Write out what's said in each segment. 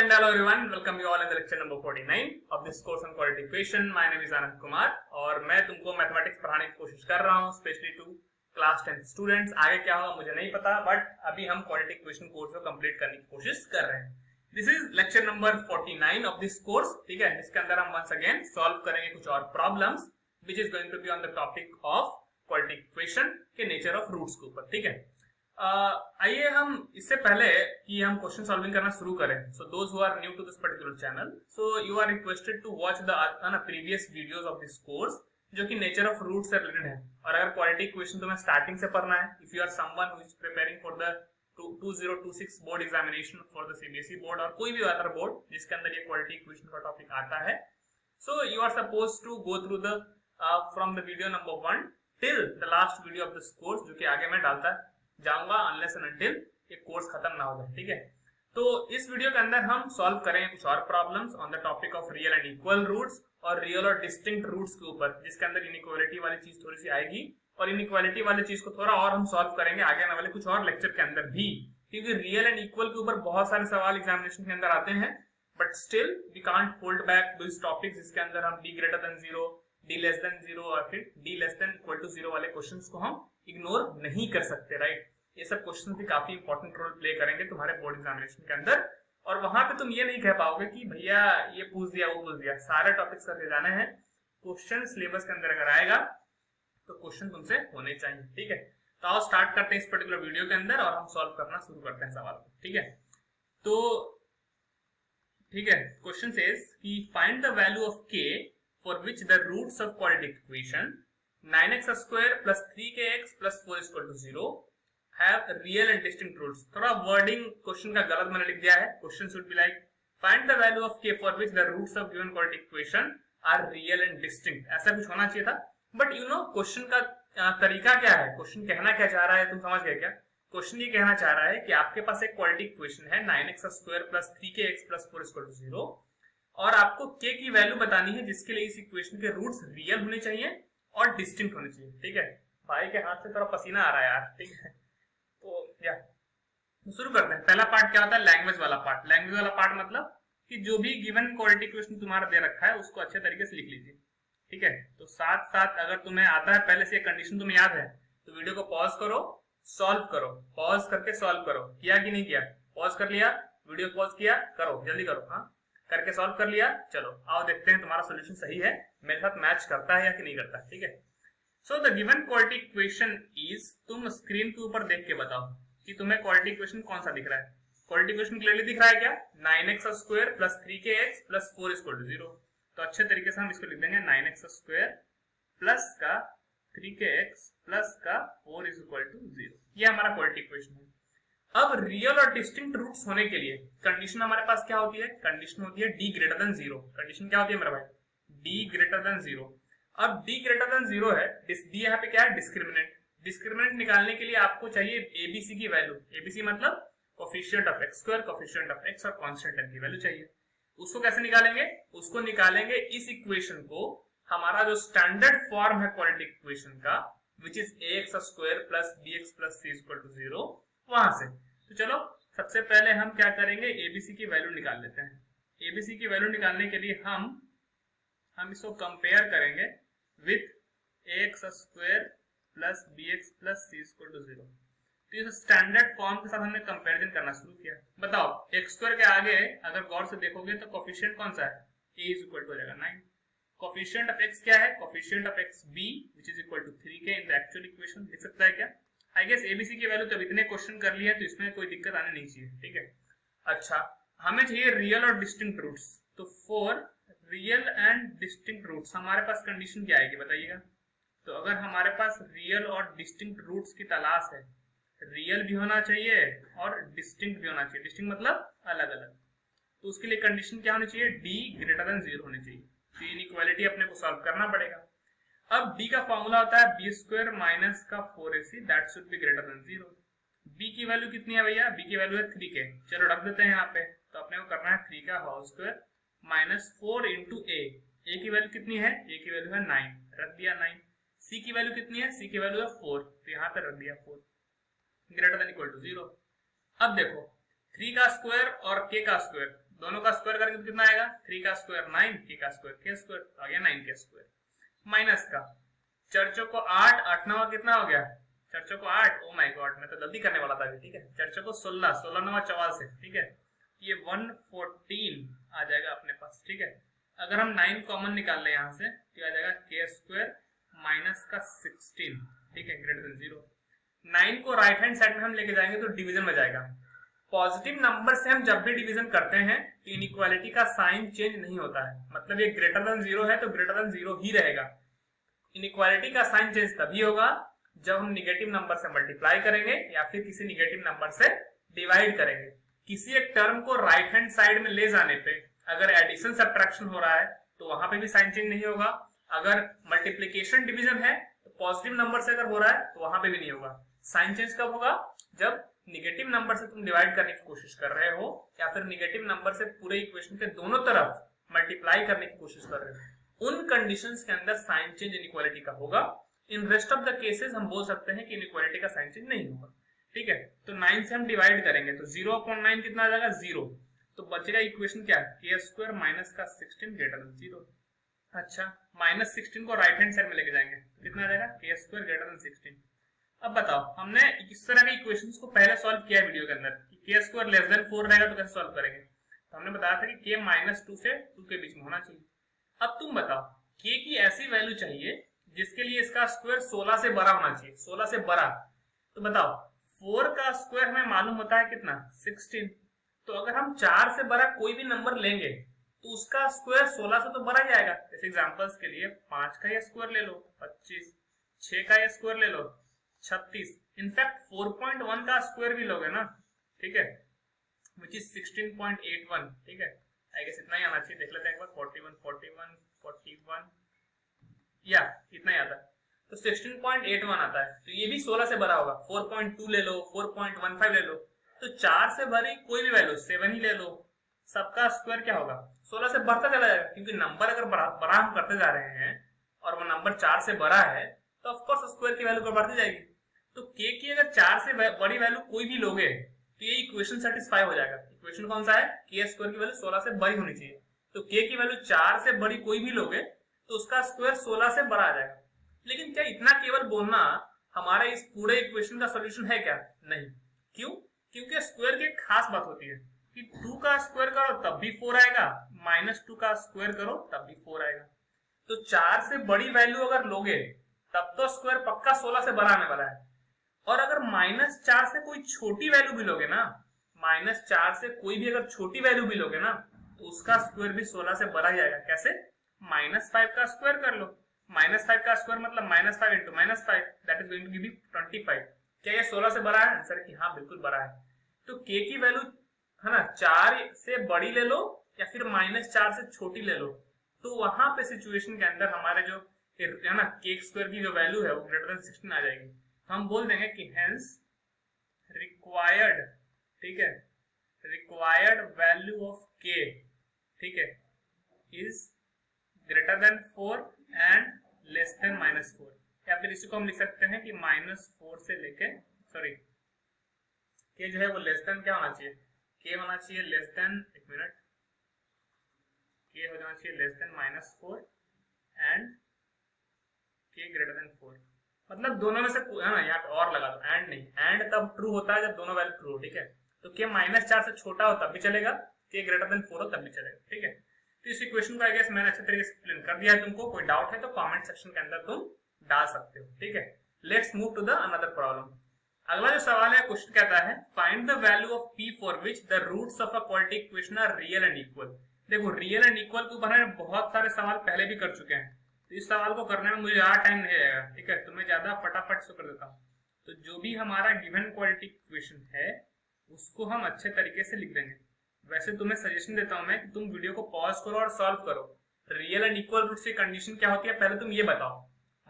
and hello everyone, welcome you all in the lecture number 49 of this course on quality equation. My name is Anand Kumar और मैं तुमको mathematics पढ़ाने की कोशिश कर रहा हूँ, स्पेशली टू क्लास 10 स्टूडेंट्स। आगे क्या होगा मुझे नहीं पता, बट अभी हम क्वालिटी इक्वेशन कोर्स को कंप्लीट करने की कोशिश कर रहे हैं। This is lecture number 49 of this course, ठीक है, जिसके अंदर हम वंस अगेन सॉल्व करेंगे कुछ और problems which is going to be on the topic of quality equation के नेचर ऑफ रूट्स के ऊपर, ठीक है। आइए हम इससे पहले कि हम क्वेश्चन सॉल्विंग करना शुरू करें, so those who are new to this particular channel, so you are requested to watch the previous videos of this course जो कि नेचर ऑफ रूट से रिलेटेड है। और अगर क्वालिटी इक्वेशन तुम्हें स्टार्टिंग से पढ़ना है, if you are someone who is preparing for the 2026 board examination for the CBSE board और कोई भी अदर बोर्ड जिसके अंदर ये क्वालिटी इक्वेशन का टॉपिक आता है, so you are suppose to go through the from the video number 1 till the last video of this course, जो कि आगे मैं डालता जाऊंगा अनलेस एंड अनटिल ये कोर्स खत्म ना हो जाए, ठीक है। तो इस वीडियो के अंदर हम सॉल्व करेंगे कुछ और problems on the topic of real and equal roots और रियल और डिस्टिंक्ट रूट्स के ऊपर, जिसके अंदर इनइक्वालिटी वाली चीज थोड़ी सी आएगी और इनइक्वालिटी वाली चीज को थोड़ा और हम सॉल्व करेंगे आगे आने वाले कुछ और लेक्चर के अंदर भी, क्योंकि रियल एंड इक्वल के ऊपर बहुत सारे सवाल एग्जामिनेशन के अंदर आते हैं, but still we can't hold back this topics जिसके अंदर हम d greater than 0, d less than 0 और फिर d less than equal to 0 वाले क्वेश्चंस को हम इग्नोर नहीं कर सकते, राइट। ये सब क्वेश्चन भी काफी इंपॉर्टेंट रोल प्ले करेंगे तुम्हारे बोर्ड एग्जामिनेशन के अंदर, और वहां पे तुम ये नहीं कह पाओगे कि भैया ये पूछ दिया वो पूछ दिया, सारे टॉपिक्स करके जाने हैं। क्वेश्चन सिलेबस के अंदर अगर आएगा तो क्वेश्चन तुमसे होने चाहिए, ठीक है। तो आओ स्टार्ट करते हैं इस पर्टिकुलर वीडियो के अंदर और हम सॉल्व करना शुरू करते हैं सवाल को, ठीक है। तो ठीक है, क्वेश्चन सेज कि find the value of k for which the roots of quadratic equation 9x² + 3kx + 4 = 0 have real and distinct roots। थोड़ा वर्डिंग क्वेश्चन का गलत मैंने लिख दिया है। Question should be like find the value of k for which the roots of given quadratic equation are real and distinct, ऐसा कुछ होना चाहिए था। बट यू नो क्वेश्चन का तरीका क्या है, क्वेश्चन कहना क्या चाह रहा है, तुम समझ गए क्या? क्वेश्चन ये कहना चाह रहा है कि आपके पास एक क्वाड्रेटिक इक्वेशन है 9x² + 3kx + 4 = 0 और आपको k की वैल्यू बतानी है जिसके लिए इस इक्वेशन के रूट्स रियल होने चाहिए और डिस्टिंक्ट होने चाहिए, ठीक है। भाई के हाथ से थोड़ा पसीना आ रहा है यार, ठीक है। तो या शुरू करते हैं। पहला पार्ट क्या होता है? लैंग्वेज वाला पार्ट। लैंग्वेज वाला पार्ट मतलब कि जो भी गिवन क्वाड्रेटिक इक्वेशन तुम्हारा दे रखा है उसको अच्छे तरीके से लिख लीजिए, ठीक है। तो साथ साथ अगर तुम्हें आता है पहले से कंडीशन तुम्हें याद है तो वीडियो को पॉज करो, सॉल्व करो, पॉज करके सॉल्व करो। किया कि नहीं किया? पॉज कर लिया, वीडियो पॉज किया, करो जल्दी करो, हाँ करके सॉल्व कर लिया। चलो आओ देखते हैं तुम्हारा सोल्यूशन सही है, मेरे साथ मैच करता है या कि नहीं करता, ठीक है। So the given quadratic equation is, तुम स्क्रीन के ऊपर देख के बताओ कि तुम्हें क्वाड्रेटिक इक्वेशन कौन सा दिख रहा है। क्वाड्रेटिक इक्वेशन क्लियरली दिख रहा है क्या? 9x² + 3kx + 4 = 0। तो अच्छे तरीके से हम इसको लिख देंगे 9x² प्लस का 3kx प्लस का 4 = 0। ये हमारा क्वाड्रेटिक इक्वेशन है। अब रियल और डिस्टिंक्ट रूट्स होने के लिए कंडीशन हमारे पास क्या होती है? कंडीशन होती है d ग्रेटर देन 0। कंडीशन क्या होती है मेरा भाई? d greater than 0। अब d ग्रेटर देन 0 है, d यहाँ पे क्या है? डिस्क्रिमिनेंट। डिस्क्रिमिनेंट निकालने के लिए आपको चाहिए abc की वैल्यू। abc मतलब coefficient of x², coefficient of x और कांस्टेंट n की वैल्यू चाहिए। उसको कैसे निकालेंगे? उसको निकालेंगे इस इक्वेशन को, हमारा जो स्टैंडर्ड फॉर्म है क्वाड्रेटिक इक्वेशन का, which is ax² + bx + c = 0, वहां से। तो चलो सबसे पहले हम क्या करेंगे? abc की वैल्यू निकाल लेते हैं। abc की वैल्यू निकालने के लिए हम इसको कंपेयर करेंगे विथ ax² + bx + c = 0। तो इस स्टैंडर्ड फॉर्म के साथ हमने कंपैरिजन करना शुरू किया। बताओ x² के आगे अगर गौर से देखोगे तो कोफिशिएंट कौन सा है? a = हो जाएगा 9। कोफिशिएंट ऑफ x क्या है? Coefficient of x b which is equal to 3k in the actual equation. लिख सकता है क्या? आई गेस एबीसी की वैल्यू तो इतने क्वेश्चन कर लिया है तो इसमें कोई दिक्कत आने नहीं चाहिए, ठीक है। अच्छा, हमें चाहिए रियल और डिस्टिंक्ट रूट्स। तो for real and distinct roots हमारे पास कंडीशन क्या आएगी बताइएगा? तो अगर हमारे पास रियल और डिस्टिंक्ट रूट्स की तलाश है, रियल भी होना चाहिए और डिस्टिंक्ट भी होना चाहिए। डिस्टिंक्ट मतलब अलग अलग। तो उसके लिए कंडीशन क्या होनी चाहिए? d ग्रेटर देन 0 होनी चाहिए। तो इनइक्वालिटी अपने को सॉल्व करना पड़ेगा। अब d का फॉर्मूला होता है b² - का 4ac that should be greater than 0। b की वैल्यू कितनी है भैया? b की वैल्यू है 3k। चलो रख देते हैं यहाँ पे। तो अपने को करना है 3 का whole square minus 4 × a। a की वैल्यू कितनी है? a की वैल्यू है 9, रख दिया 9। c की वैल्यू कितनी है? c की वैल्यू है 4, तो यहाँ पे रख दिया 4 ग्रेटर देन इक्वल टू 0। अब देखो 3 का स्क्वायर और k का स्क्वायर दोनों का स्क्वायर करेंगे तो कितना आएगा, 3 का स्क्वायर 9, k का स्क्वायर k स्क्वायर, आ गया 9 k स्क्वायर। माइनस का चर्चों को 8, 8 9 कितना हो गया, चर्चों को 8, ओ माय गॉड मैं तो गलती करने वाला था, ठीक है। चर्चों को 16, 16 9 44, ठीक है। ये 114 आ जाएगा अपने पास, ठीक है। अगर हम 9 कॉमन निकाल ले यहाँ से तो आ जाएगा k स्क्वायर माइनस का 16, ठीक है, ग्रेटर देन 0। 9 को राइट हैंड साइड में हम लेके जाएंगे तो डिवीजन में जाएगा। पॉजिटिव नंबर से हम जब भी डिवीजन करते हैं तो इनइक्वालिटी का साइन चेंज नहीं होता है, मतलब ये ग्रेटर देन 0 है तो ग्रेटर देन 0 ही रहेगा। इनइक्वालिटी का साइन चेंज तभी होगा जब हम निगेटिव नंबर से मल्टीप्लाई करेंगे या फिर किसी निगेटिव नंबर से डिवाइड करेंगे। किसी एक टर्म को राइट हैंड साइड में ले जाने पे अगर एडिशन सब्ट्रैक्शन हो रहा है तो वहां पे भी साइन चेंज नहीं होगा। अगर मल्टीप्लिकेशन डिवीजन है तो पॉजिटिव नंबर से अगर हो रहा है तो वहां पे भी नहीं होगा। साइन चेंज कब होगा, जब निगेटिव नंबर से तुम डिवाइड करने की कोशिश कर रहे हो या फिर निगेटिव नंबर से पूरे इक्वेशन के दोनों तरफ मल्टीप्लाई करने की कोशिश कर रहे हो। उन कंडीशंस के अंदर साइन चेंज इनइक्वालिटी का होगा। In rest of the cases हम बोल सकते हैं कि इनइक्वालिटी का साइन चेंज नहीं होगा, ठीक है। तो 9 से हम डिवाइड करेंगे तो 0/9 कितना आ जाएगा, 0। तो बचेगा इक्वेशन क्या, k स्क्वायर माइनस का 16 ग्रेटर देन 0। अच्छा, माइनस 16 को राइट हैंड साइड में लेके जाएंगे तो कितना आ जाएगा, k स्क्वायर ग्रेटर देन 16। अब बताओ, हमने इस तरह के इक्वेशंस को पहले सॉल्व किया वीडियो के अंदर कि k स्क्वायर लेस देन 4 रहेगा तो कैसे सॉल्व करेंगे। तो हमने बताया था कि k -2 से 2 के बीच में होना चाहिए। अब तुम बताओ, k की ऐसी वैल्यू चाहिए जिसके लिए इसका स्क्वायर 16 से बड़ा होना चाहिए, 16 से बड़ा। तो बताओ 4 का स्क्वायर हमें मालूम होता है कितना, 16। तो अगर हम 4 से बड़ा कोई भी नंबर लेंगे तो उसका स्क्वायर 16 से तो बड़ा ही आएगा। जैसे एग्जांपल्स के लिए 5 का ये स्क्वायर ले लो 25, 6 का ये स्क्वायर ले लो 36, इनफैक्ट 4.1 का स्क्वायर भी लोगे ना, ठीक है, विच इज 16.81, ठीक है। आई गेस इतना ही आना चाहिए, देख लेते हैं एक बार, 41 या इतना ही आता है। तो 16.81 आता है, तो ये भी 16 से बड़ा होगा। 4.2 ले लो, 4.15 ले लो, तो 4 से भरी कोई भी वैल्यू 7 ही ले लो, सबका स्क्वायर क्या होगा, 16 से बढ़ता चला जाएगा। क्योंकि नंबर अगर बड़ा हम करते जा रहे हैं और वो नंबर 4 से बड़ा है तो ऑफ कोर्स स्क्वायर की वैल्यू बढ़ती जाएगी। तो k की अगर 4 से बड़ी वैल्यू कोई भी लोगे तो ये इक्वेशन सेटिस्फाई हो जाएगा। इक्वेशन कौन सा है, k स्क्वायर की वैल्यू 16 से बड़ी होनी चाहिए। तो k की वैल्यू 4 से बड़ी कोई भी लोगे तो उसका स्क्वायर 16 से बड़ा आ जाएगा। लेकिन क्या इतना केवल बोलना हमारे इस पूरे इक्वेशन का सॉल्यूशन है क्या, नहीं। क्यों, क्योंकि स्क्वायर की एक खास बात होती है कि 2 का स्क्वायर करो तब भी 4 आएगा, -2 का स्क्वायर करो तब भी 4 आएगा। तो 4 से बड़ी वैल्यू अगर लोगे तब तो स्क्वायर पक्का 16 से बड़ा आने वाला है। और अगर -4 से कोई छोटी वैल्यू भी लोगे ना, -4 से कोई भी अगर छोटी वैल्यू भी लोगे ना तो उसका स्क्वायर भी 16 से बड़ा ही आएगा। कैसे, -5 का स्क्वायर कर लो, -5 का स्क्वायर मतलब -5 into -5 that is going to give you 25। क्या ये 16 से बड़ा है, आंसर कि हाँ बिल्कुल बड़ा है। तो k की वैल्यू है ना 4 से बड़ी ले लो या फिर -4 से छोटी ले लो, तो वहां पे सिचुएशन के अंदर हमारे जो है ना k स्क्वायर की जो वैल्यू है वो ग्रेटर देन 16 आ जाएगी। तो हम बोल देंगे कि हेंस रिक्वायर्ड, ठीक है, रिक्वायर्ड वैल्यू ऑफ k, ठीक है, is greater than 4 and less than -4। या फिर इसी को हम लिख सकते हैं कि -4 से लेके k जो है वो लेस देन क्या होना चाहिए, k होना चाहिए लेस देन, एक मिनट, k हो जाना चाहिए less than -4 and k greater than 4। मतलब दोनों में से है ना, यहाँ पे और लगा दो, एंड नहीं, एंड तब ट्रू होता है जब दोनों वैल्यू ट्रू हो, ठीक है। तो k -4 से छोटा हो तब भी चलेगा, k ग्रेटर देन 4 हो तब भी चलेगा, ठीक है। तो इस इक्वेशन को आई गेस मैंने अच्छे तरीके से एक्सप्लेन कर दिया है। तुमको कोई डाउट है तो कमेंट सेक्शन के अंदर तुम डाल सकते हो, ठीक है। Let's move to the another problem. अगला जो सवाल है, क्वेश्चन कहता है find the value of p for which the roots of a quadratic equation are real and equal. देखो रियल एंड इक्वल के ऊपर हम बहुत सारे सवाल पहले भी कर चुके हैं, तो इस सवाल को करने में मुझे ज्यादा टाइम नहीं लगेगा, ठीक है। तो मैं ज्यादा फटाफट से कर देता हूँ। तो जो भी हमारा गिवन क्वाड्रेटिक इक्वेशन है उसको हम अच्छे तरीके से लिख देंगे। वैसे तुम्हें सजेशन देता हूं मैं कि तुम वीडियो को पॉज करो और सॉल्व करो। रियल एंड इक्वल रूट्स की कंडीशन क्या होती है पहले तुम ये बताओ।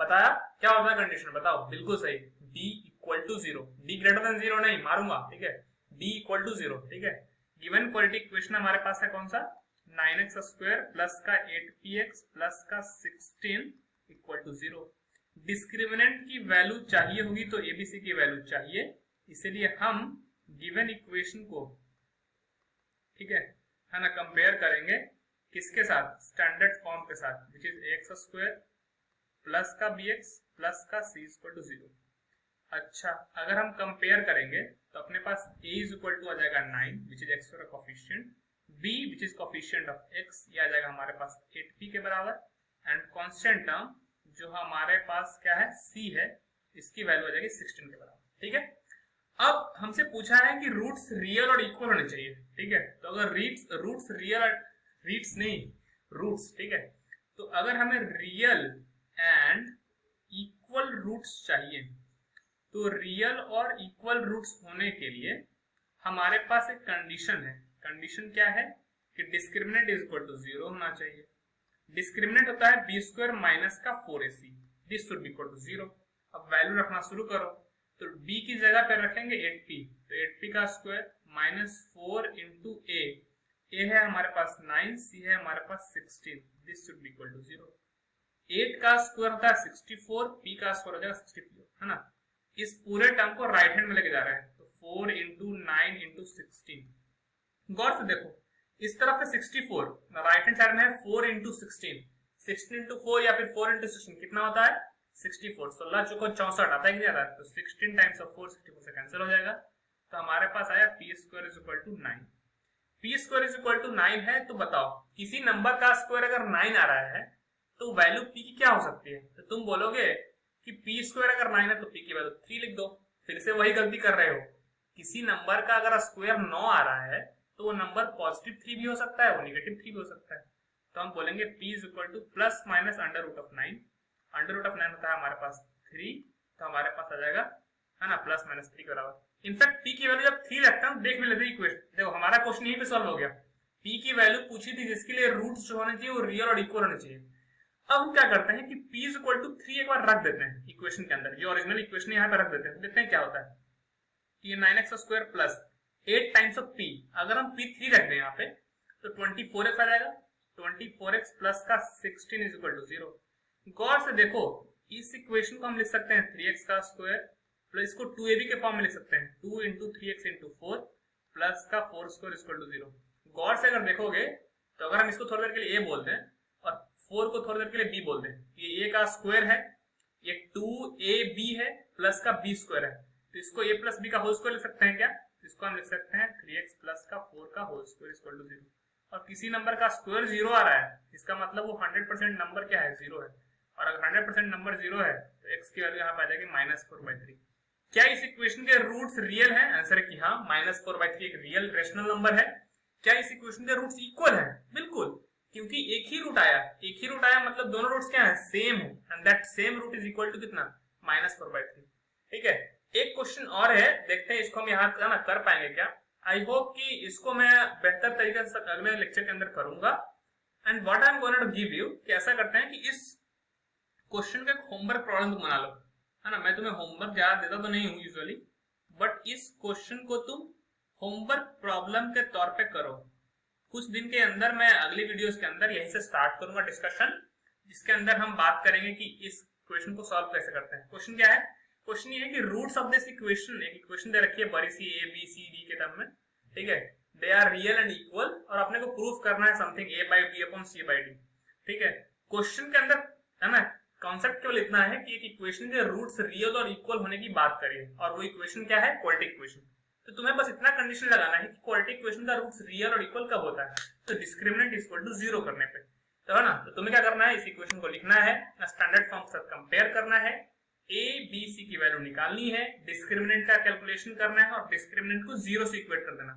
बताया क्या होता है कंडीशन, बताओ। बिल्कुल सही, d equal to 0, d greater than 0 नहीं मारूंगा, ठीक है, d इक्वल टू 0, ठीक है। गिवन क्वाड्रेटिक इक्वेशन हमारे पास है कौन सा, 9x स्क्वायर प्लस का 8px प्लस का 16 इक्वल टू 0। डिस्क्रिमिनेंट की वैल्यू चाहिए होगी तो एबीसी की वैल्यू चाहिए, इसलिए हम गिवन इक्वेशन को, ठीक है, है ना, कंपेयर करेंगे किसके साथ, स्टैंडर्ड फॉर्म के साथ, which is x square plus का बी एक्स प्लस का सी इक्वल टू 0। अच्छा, अगर हम कंपेयर करेंगे तो अपने पास a इज इक्वल टू आ जाएगा 9 विच इज एक्स का coefficient, b which is coefficient of x, ये आ जाएगा हमारे पास 8p के बराबर, एंड कांस्टेंट टर्म जो हमारे पास क्या है c है, इसकी वैल्यू आ जाएगी 16 के बराबर। ठीक है, अब हमसे पूछा है कि रूट्स रियल और इक्वल होने चाहिए। ठीक है, तो अगर रूट्स रियल, रूट्स, ठीक है, तो अगर हमें रियल एंड इक्वल रूट्स चाहिए, तो रियल और इक्वल रूट्स होने के लिए हमारे पास एक कंडीशन है। कंडीशन क्या है कि डिस्क्रिमिनेंट इज इक्वल टू 0 होना चाहिए। डिस्क्रिमिनेंट होता है बी स्क्वायर माइनस का 4ac, this should be equal to 0। अब वैल्यू रखना शुरू करो, तो b की जगह पर रखेंगे 8p, तो 8p का स्क्वायर माइनस 4 इंटू a है हमारे पास 9, c है हमारे पास 16, this should be equal to 0। 8 का स्क्वायर होता है 64, p का स्क्वायर हो जाएगा 64, है ना। इस पूरे टर्म को राइट हैंड में लेके जा रहे हैं, तो 4 इंटू 9 इंटू 16। गौर से देखो, इस तरफ है 64, राइट हैंड साइड में है 4 इंटू 16, 16 इंटू 4 या फिर 4 इंटू 16 कितना होता है 64, 16 चौको 64 आता है कि नहीं आता है, तो 16 टाइम्स ऑफ 4 64 से कैंसिल हो जाएगा, तो हमारे पास आया p square is equal to 9। p square is equal to 9 है, तो बताओ किसी नंबर का स्क्वायर अगर 9 आ रहा है तो वैल्यू p की क्या हो सकती है, तो तुम बोलोगे कि p स्क्वायर अगर 9 है तो p की वैल्यू 3 लिख दो। फिर से वही गलती कर रहे हो, किसी नंबर का अगर स्क्वायर 9 आ रहा है तो वो नंबर पॉजिटिव 3 भी हो सकता है, वो नेगेटिव 3 भी हो सकता है, तो हम बोलेंगे p is equal to plus minus under root of 9, under root of 9 होता है हमारे पास 3, तो हमारे पास आ जाएगा, है ना, प्लस माइनस 3 के बराबर। इनफैक्ट p की वैल्यू जब 3 रखता हूं देख लेते हैं इक्वेशन, देखो हमारा क्वेश्चन यहीं पे सॉल्व हो गया। p की वैल्यू पूछी थी जिसके लिए रूट्स जो होने चाहिए वो रियल और इक्वल होने चाहिए। अब हम क्या करते हैं कि p इज इक्वल टू 3 एक बार रख देते हैं इक्वेशन के अंदर, जो ओरिजिनल इक्वेशन यहाँ पे रख देते हैं, देखते हैं क्या होता है। ये 9x square plus 8 times of p, अगर हम p 3 रख दें यहाँ पे तो 24x आ जाएगा, 24x प्लस का 16 इज इक्वल टू 0। गौर से देखो, इस इक्वेशन को हम लिख सकते हैं 3x का स्क्वायर प्लस इसको 2ab के फॉर्म में लिख सकते हैं 2 इंटू 3x इंटू 4 प्लस का 4 स्क्वायर इज इक्वल टू 0। गौर से अगर देखोगे तो अगर हम इसको थोड़ी देर के लिए a बोल दें और 4 को थोड़ी देर के लिए b बोल दें, ये a का स्क्वायर है, ये 2ab है प्लस का b स्क्वायर है, तो इसको a प्लस b का होल स्क्वायर लिख सकते हैं क्या, इसको हम लिख सकते हैं 3x प्लस का 4 का whole square is equal to 0। और किसी नंबर का स्क्वायर 0 आ रहा है, इसका मतलब वो 100% नंबर क्या है 0 है, और अगर 100% नंबर 0 है तो x की वैल्यू यहाँ पे आ जाएगी -4/3। क्या इस इक्वेशन के रूट्स रियल हैं, आंसर है कि हाँ, -4/3 एक रियल रेशनल नंबर है। क्या इस इक्वेशन के रूट्स इक्वल हैं, बिल्कुल, क्योंकि एक ही रूट आया मतलब दोनों रूट्स क्या है सेम है, and that same root is equal to कितना -4/3। ठीक है, एक क्वेश्चन और है, देखते हैं इसको हम यहाँ ना कर पाएंगे क्या। आई होप कि इसको मैं बेहतर तरीके से अगले लेक्चर के अंदर करूंगा। And what I am going to give you, कि ऐसा करते हैं कि इस क्वेश्चन का होमवर्क प्रॉब्लम तुम बना लो, है ना। मैं तुम्हें होमवर्क ज्यादा देता तो नहीं हूँ यूजुअली, बट इस क्वेश्चन को तुम होमवर्क प्रॉब्लम के तौर पे करो। कुछ दिन के अंदर मैं अगली वीडियोस के अंदर यहीं से स्टार्ट करूंगा डिस्कशन, जिसके अंदर हम बात करेंगे कि इस क्वेश्चन को सॉल्व कैसे करते हैं। क्वेश्चन क्या है, क्वेश्चन ये है कि रूट्स ऑफ दिस इक्वेशन, एक इक्वेशन दे रखी है बड़ी सी a b c d के टर्म में, ठीक है, they are real and equal, और अपने को प्रूफ करना है something a by b upon c by d। ठीक है, क्वेश्चन के अंदर, है ना, कॉन्सेप्ट केवल इतना है कि एक इक्वेशन के रूट्स रियल और इक्वल होने की बात करिए, और वो इक्वेशन क्या है, क्वाड्रेटिक इक्वेशन। तो तुम्हें बस इतना कंडीशन लगाना है कि क्वाड्रेटिक इक्वेशन का रूट्स रियल और इक्वल कब होता है, तो डिस्क्रिमिनेंट इज इक्वल टू 0 करने पे, तो है ना। तो तुम्हें क्या करना है, इस इक्वेशन को लिखना है, स्टैंडर्ड फॉर्म के साथ कंपेयर करना है, a b c की वैल्यू निकालनी है, डिस्क्रिमिनेंट का कैलकुलेशन करना है और डिस्क्रिमिनेंट को 0 से इक्वेट कर देना।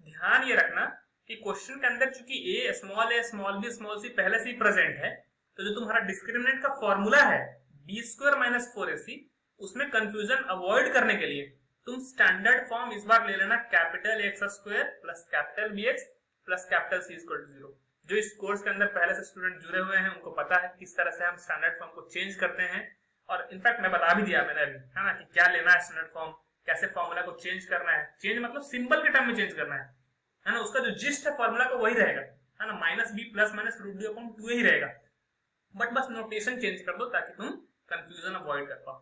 ध्यान ये रखना कि क्वेश्चन के अंदर चूंकि a small b small c पहले से ही प्रेजेंट है, तो जो तुम्हारा डिस्क्रिमिनेंट का फॉर्मूला है b स्क्वायर माइनस 4ac, उसमें कंफ्यूजन अवॉइड करने के लिए तुम स्टैंडर्ड फॉर्म इस बार ले लेना, capital x square plus capital bx plus capital c equal to 0। जो इस कोर्स के अंदर पहले से स्टूडेंट जुड़े हुए हैं उनको पता है किस तरह से हम स्टैंडर्ड फॉर्म को चेंज करते हैं, और इनफैक्ट मैं बता भी दिया मैंने अभी, है ना, कि क्या लेना है स्टैंडर्ड फॉर्म, कैसे फॉर्मूला को चेंज करना है। चेंज मतलब सिंबल के टर्म में चेंज करना है ना, उसका जो जिस्ट है फॉर्मूला का वही रहेगा, है ना, -b plus minus root d upon 2 ही रहेगा, बट बस नोटेशन चेंज कर दो ताकि तुम कंफ्यूजन अवॉइड कर पाओ।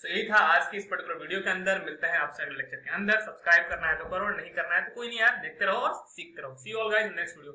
सो यही था आज की इस पर्टिकुलर वीडियो के अंदर। मिलते हैं आपसे अगले लेक्चर के अंदर। सब्सक्राइब करना है तो करो, नहीं करना है तो कोई नहीं यार, देखते रहो और सीखते रहो। See you all guys in next video.